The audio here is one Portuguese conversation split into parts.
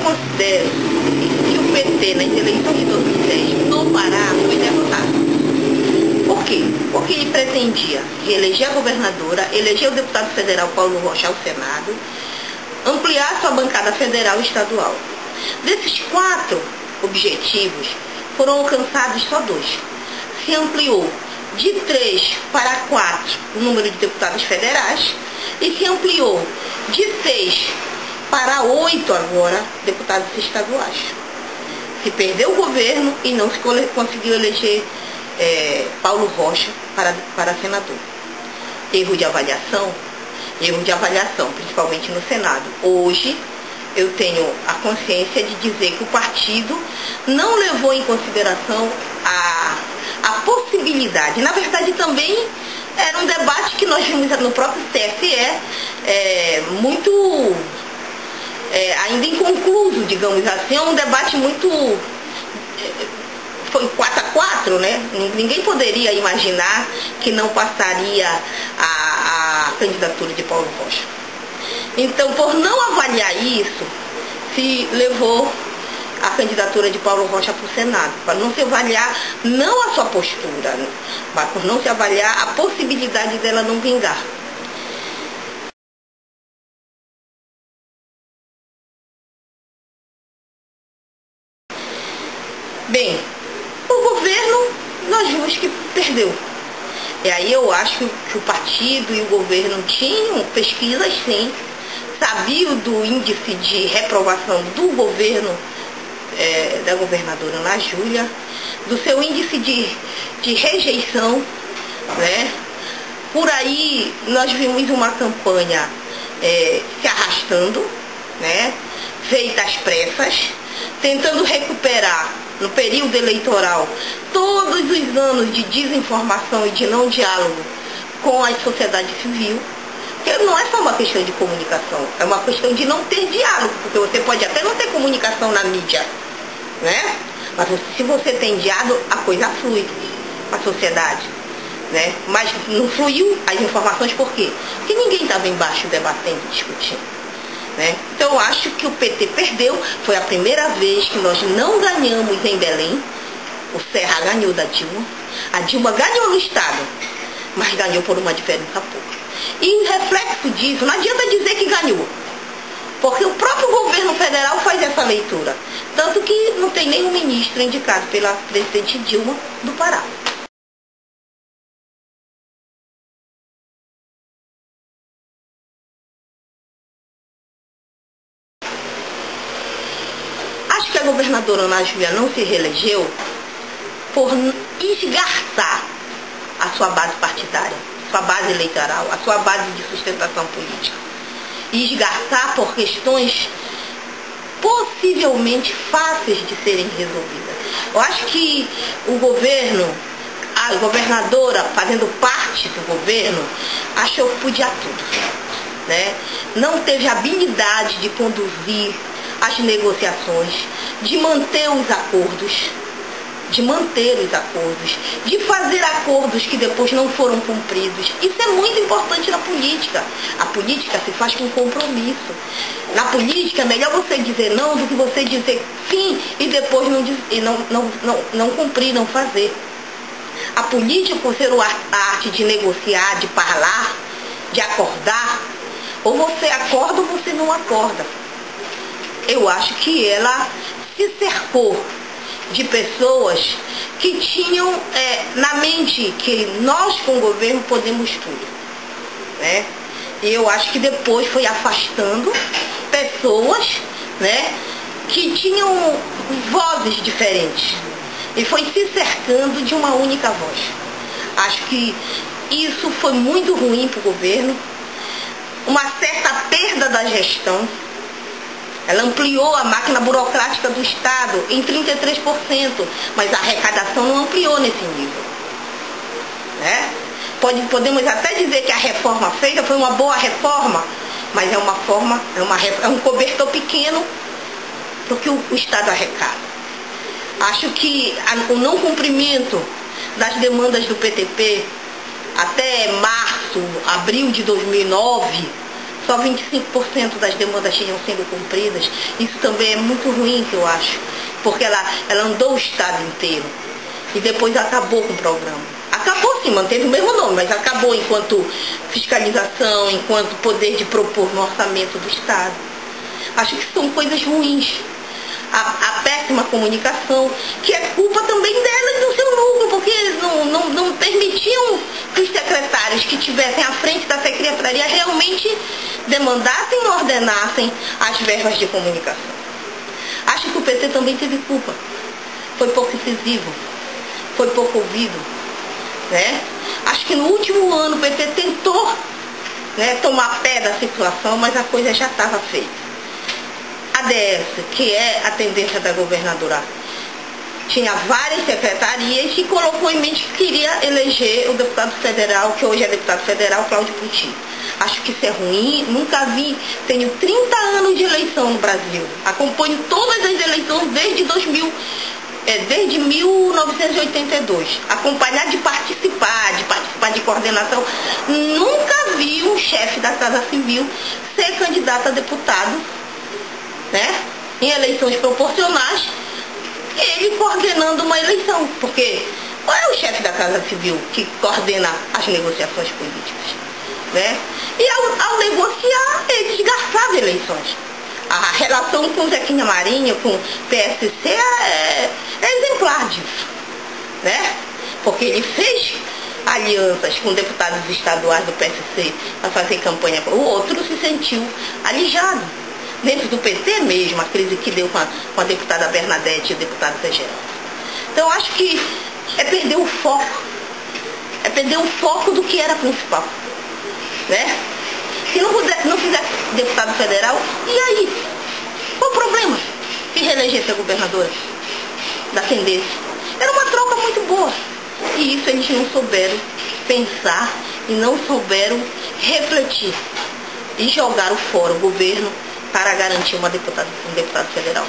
considero que o PT, nas eleições de 2010, no Pará, foi derrotado. Por quê? Porque ele pretendia reeleger a governadora, eleger o deputado federal Paulo Rocha ao Senado, ampliar sua bancada federal e estadual. Desses 4 objetivos, foram alcançados só 2. Se ampliou de 3 para 4 o número de deputados federais e se ampliou de 6 para 8 agora deputados estaduais. Se perdeu o governo e não se conseguiu eleger Paulo Rocha para senador. Erro de avaliação, principalmente no Senado. Hoje, eu tenho a consciência de dizer que o partido não levou em consideração a possibilidade. Na verdade, também era um debate que nós vimos no próprio TSE, muito ainda inconcluso, digamos assim, um debate muito... Foi 4-4, né? Ninguém poderia imaginar que não passaria a candidatura de Paulo Rocha. Então, por não avaliar isso, se levou a candidatura de Paulo Rocha para o Senado, para não se avaliar não a sua postura, mas por não se avaliar a possibilidade dela não vingar. Bem, o governo, nós vimos que perdeu. E aí eu acho que o partido e o governo tinham pesquisas, sim, sabiam do índice de reprovação do governo, da governadora Ana Júlia, do seu índice de rejeição, né? Por aí nós vimos uma campanha se arrastando, né? Feita às pressas, tentando recuperar no período eleitoral todos os anos de desinformação e de não diálogo com a sociedade civil. Porque não é só uma questão de comunicação, é uma questão de não ter diálogo, porque você pode até não ter comunicação na mídia, né? Mas se você tem diálogo, a coisa flui com a sociedade, né? Mas não fluiu as informações por quê? Porque ninguém estava embaixo debatendo, discutindo, né? Então eu acho que o PT perdeu, foi a primeira vez que nós não ganhamos em Belém. O Serra ganhou da Dilma, a Dilma ganhou no estado, mas ganhou por uma diferença pouca. E em reflexo disso, não adianta dizer que ganhou, porque o próprio governo federal faz essa leitura, tanto que não tem nenhum ministro indicado pela presidente Dilma do Pará. Acho que a governadora Ana Júlia não se reelegeu por esgarçar a sua base partidária, sua base eleitoral, a sua base de sustentação política. E esgarçar por questões possivelmente fáceis de serem resolvidas. Eu acho que o governo, a governadora, fazendo parte do governo, achou que podia tudo, né? Não teve habilidade de conduzir as negociações, de manter os acordos, de fazer acordos que depois não foram cumpridos. Isso é muito importante na política. A política se faz com compromisso. Na política é melhor você dizer não do que você dizer sim e depois não cumprir, não fazer. A política, por ser a arte de negociar, de falar, de acordar, ou você acorda ou você não acorda. Eu acho que ela se cercou de pessoas que tinham na mente que nós com o governo podemos tudo, né? E eu acho que depois foi afastando pessoas, né, que tinham vozes diferentes e foi se cercando de uma única voz. Acho que isso foi muito ruim para o governo, uma certa perda da gestão. Ela ampliou a máquina burocrática do Estado em 33%, mas a arrecadação não ampliou nesse nível, né? Podemos até dizer que a reforma feita foi uma boa reforma, mas é um cobertor pequeno do que o Estado arrecada. Acho que o não cumprimento das demandas do PTP até março, abril de 2009, só 25% das demandas tinham sido cumpridas. Isso também é muito ruim, que eu acho, porque ela andou o estado inteiro e depois acabou com o programa. Acabou sim, manteve o mesmo nome, mas acabou enquanto fiscalização, enquanto poder de propor no orçamento do estado. Acho que são coisas ruins. A péssima comunicação, que é culpa também dela e do seu núcleo, porque eles não permitiam que os secretários que estivessem à frente da secretaria realmente demandassem e ordenassem as verbas de comunicação. Acho que o PT também teve culpa. Foi pouco incisivo, foi pouco ouvido, né? Acho que no último ano o PT tentou, né, tomar pé da situação, mas a coisa já estava feita. A ADS, que é a tendência da governadora, tinha várias secretarias e colocou em mente que queria eleger o deputado federal, que hoje é deputado federal, Cláudio Coutinho. Acho que isso é ruim, nunca vi, tenho 30 anos de eleição no Brasil, acompanho todas as eleições desde 1982, acompanhar de participar de coordenação. Nunca vi um chefe da Casa Civil ser candidato a deputado, né, em eleições proporcionais, ele coordenando uma eleição, porque qual é o chefe da Casa Civil que coordena as negociações políticas, né? E ao negociar, ele desgastava eleições. A relação com Zequinha Marinho, com o PSC é exemplar disso, né? Porque ele fez alianças com deputados estaduais do PSC para fazer campanha, o outro se sentiu alijado. Dentro do PT mesmo, a crise que deu com a deputada Bernadette e o deputado Zé Geraldo. Então, acho que é perder o foco. É perder o foco do que era principal, né? Se não fizesse deputado federal, e aí? Qual o problema? Se reelegesse a governadora da tendência. Era uma troca muito boa. E isso eles não souberam pensar e não souberam refletir. E jogaram fora o governo para garantir um deputado federal.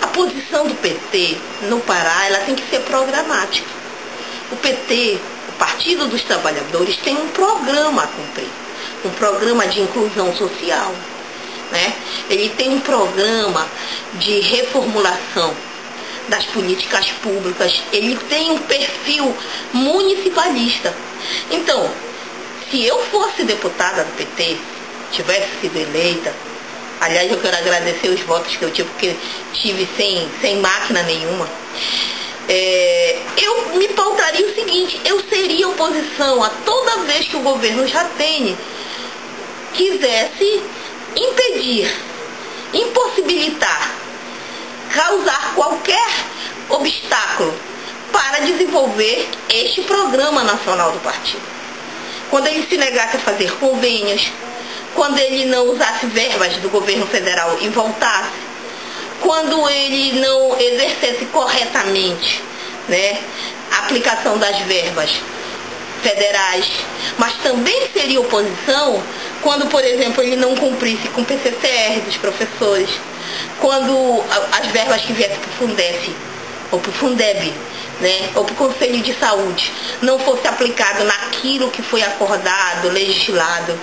A posição do PT no Pará, ela tem que ser programática. O PT, o Partido dos Trabalhadores, tem um programa a cumprir, um programa de inclusão social, né? Ele tem um programa de reformulação das políticas públicas, ele tem um perfil municipalista. Então, se eu fosse deputada do PT, tivesse sido eleita, aliás, eu quero agradecer os votos que eu tive, porque tive sem máquina nenhuma, eu me pautaria o seguinte: eu seria oposição a toda vez que o governo Jatene quisesse impedir, impossibilitar, causar qualquer obstáculo para desenvolver este programa nacional do partido. Quando ele se negasse a fazer convênios, quando ele não usasse verbas do governo federal e voltasse, quando ele não exercesse corretamente, né, a aplicação das verbas federais, mas também seria oposição quando, por exemplo, ele não cumprisse com o PCCR dos professores, quando as verbas que viessem para o Fundef, ou para o Fundeb, né, ou para o Conselho de Saúde, não fosse aplicado naquilo que foi acordado, legislado,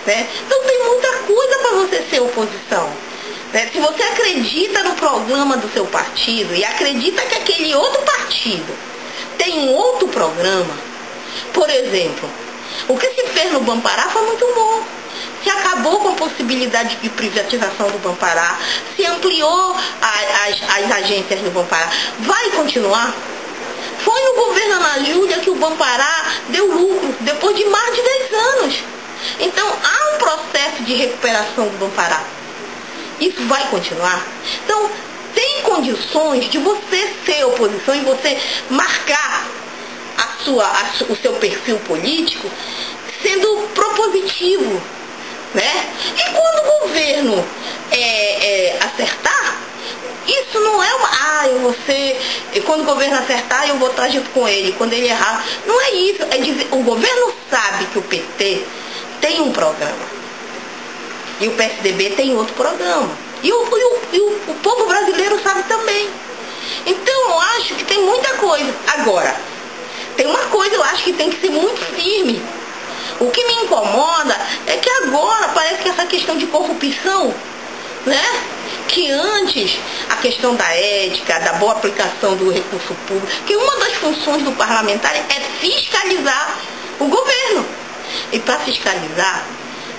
né? Então tem muita coisa para você ser oposição, né? Se você acredita no programa do seu partido e acredita que aquele outro partido tem um outro programa, por exemplo, o que se fez no Bampará foi muito bom. Se acabou com a possibilidade de privatização do Bampará, se ampliou as agências do Bampará. Vai continuar? Foi no governo Ana Júlia que o Bampará deu lucro, depois de mais de 10 anos. Então, há um processo de recuperação do Bampará. Isso vai continuar? Então, tem condições de você ser oposição e você marcar o seu perfil político sendo propositivo, né? E quando o governo acertar, isso não é quando o governo acertar, eu vou estar junto com ele. Quando ele errar, não é isso. É dizer, o governo sabe que o PT tem um programa e o PSDB tem outro programa. E o povo brasileiro sabe também. Então eu acho que tem muita coisa. Agora, tem uma coisa eu acho que tem que ser muito firme. O que me incomoda é que agora parece que essa questão de corrupção, né? Que antes a questão da ética, da boa aplicação do recurso público, que uma das funções do parlamentar é fiscalizar o governo. E para fiscalizar,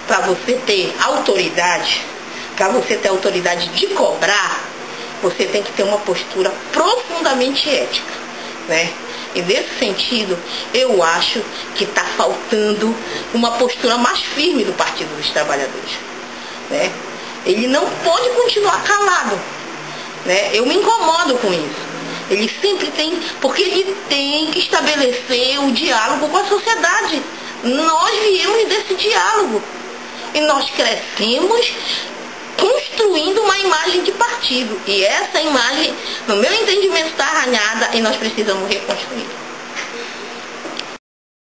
para você ter autoridade, de cobrar, você tem que ter uma postura profundamente ética, né? E nesse sentido, eu acho que está faltando uma postura mais firme do Partido dos Trabalhadores, né? Ele não pode continuar calado, né? Eu me incomodo com isso. Ele sempre tem, porque ele tem que estabelecer o diálogo com a sociedade. Nós viemos desse diálogo e nós crescemos construindo uma imagem de partido. E essa imagem, no meu entendimento, está arranhada e nós precisamos reconstruir.